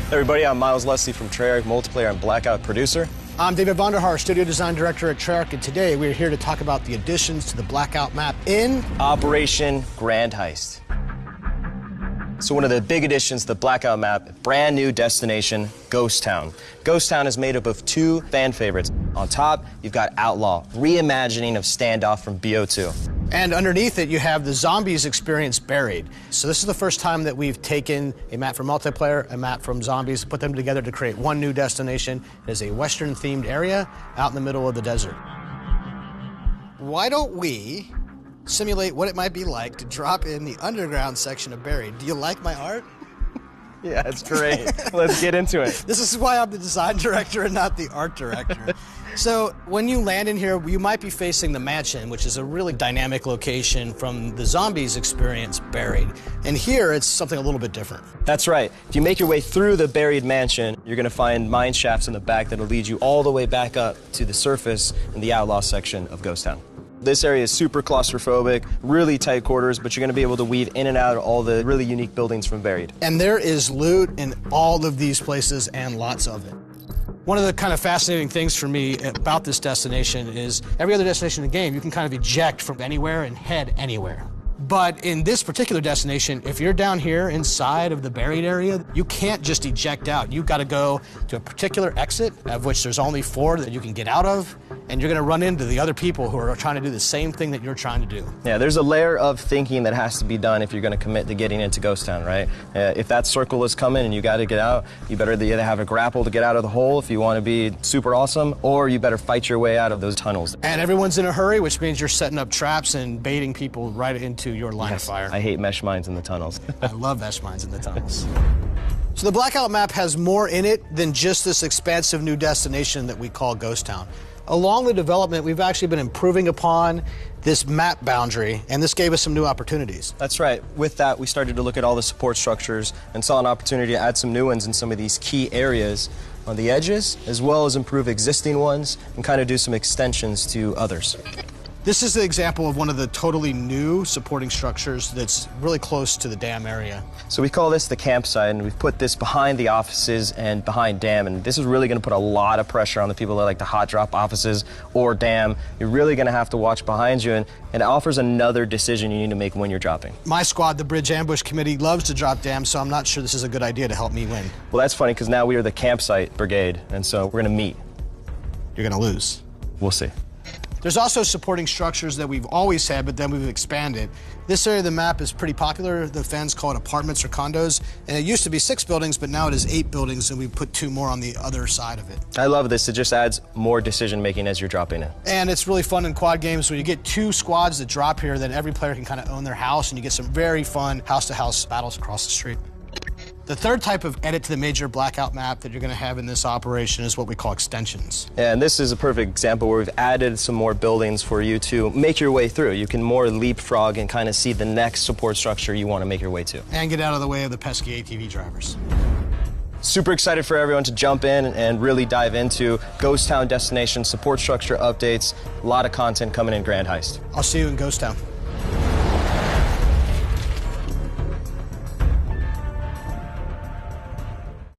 Hey everybody, I'm Miles Leslie from Treyarch, multiplayer and Blackout producer. I'm David Vonderhaar, studio design director at Treyarch, and today we're here to talk about the additions to the Blackout map in Operation Grand Heist. So one of the big additions to the Blackout map, brand new destination, Ghost Town. Ghost Town is made up of two fan favorites. On top, you've got Outlaw, reimagining of Standoff from BO2. And underneath it, you have the Zombies experience buried. So this is the first time that we've taken a map from multiplayer, a map from Zombies, put them together to create one new destination. It is a Western-themed area out in the middle of the desert. Why don't we simulate what it might be like to drop in the underground section of Buried? Do you like my art? Yeah, it's great. Let's get into it. This is why I'm the design director and not the art director. So when you land in here, you might be facing the mansion, which is a really dynamic location from the Zombies experience Buried. And here, it's something a little bit different. That's right. If you make your way through the Buried mansion, you're going to find mine shafts in the back that'll lead you all the way back up to the surface in the Outlaw section of Ghost Town. This area is super claustrophobic, really tight quarters, but you're going to be able to weave in and out of all the really unique buildings from Buried. And there is loot in all of these places and lots of it. One of the kind of fascinating things for me about this destination is every other destination in the game, you can kind of eject from anywhere and head anywhere. But in this particular destination, if you're down here inside of the Buried area, you can't just eject out. You've got to go to a particular exit, of which there's only 4 that you can get out of, and you're going to run into the other people who are trying to do the same thing that you're trying to do. Yeah, there's a layer of thinking that has to be done if you're going to commit to getting into Ghost Town, right? If that circle is coming and you got to get out, you better either have a grapple to get out of the hole if you want to be super awesome, or you better fight your way out of those tunnels. And everyone's in a hurry, which means you're setting up traps and baiting people right into your line of fire. I hate mesh mines in the tunnels. I love mesh mines in the tunnels. So the Blackout map has more in it than just this expansive new destination that we call Ghost Town. Along the development, we've actually been improving upon this map boundary, and this gave us some new opportunities. That's right. With that, we started to look at all the support structures and saw an opportunity to add some new ones in some of these key areas on the edges, as well as improve existing ones and kind of do some extensions to others. This is the example of one of the totally new supporting structures that's really close to the dam area. So we call this the campsite, and we've put this behind the offices and behind dam, and this is really going to put a lot of pressure on the people that like to hot drop offices or dam. You're really going to have to watch behind you, and it offers another decision you need to make when you're dropping. My squad, the Bridge Ambush Committee, loves to drop dam, so I'm not sure this is a good idea to help me win. Well, that's funny, because now we are the campsite brigade, and so we're going to meet. You're going to lose. We'll see. There's also supporting structures that we've always had, but then we've expanded. This area of the map is pretty popular. The fans call it apartments or condos, and it used to be 6 buildings, but now it is 8 buildings, and we put 2 more on the other side of it. I love this. It just adds more decision-making as you're dropping in. And it's really fun in quad games when you get 2 squads that drop here, then every player can kind of own their house, and you get some very fun house-to-house battles across the street. The third type of edit to the major Blackout map that you're going to have in this operation is what we call extensions. And this is a perfect example where we've added some more buildings for you to make your way through. You can more leapfrog and kind of see the next support structure you want to make your way to. And get out of the way of the pesky ATV drivers. Super excited for everyone to jump in and really dive into Ghost Town destination support structure updates. A lot of content coming in Grand Heist. I'll see you in Ghost Town.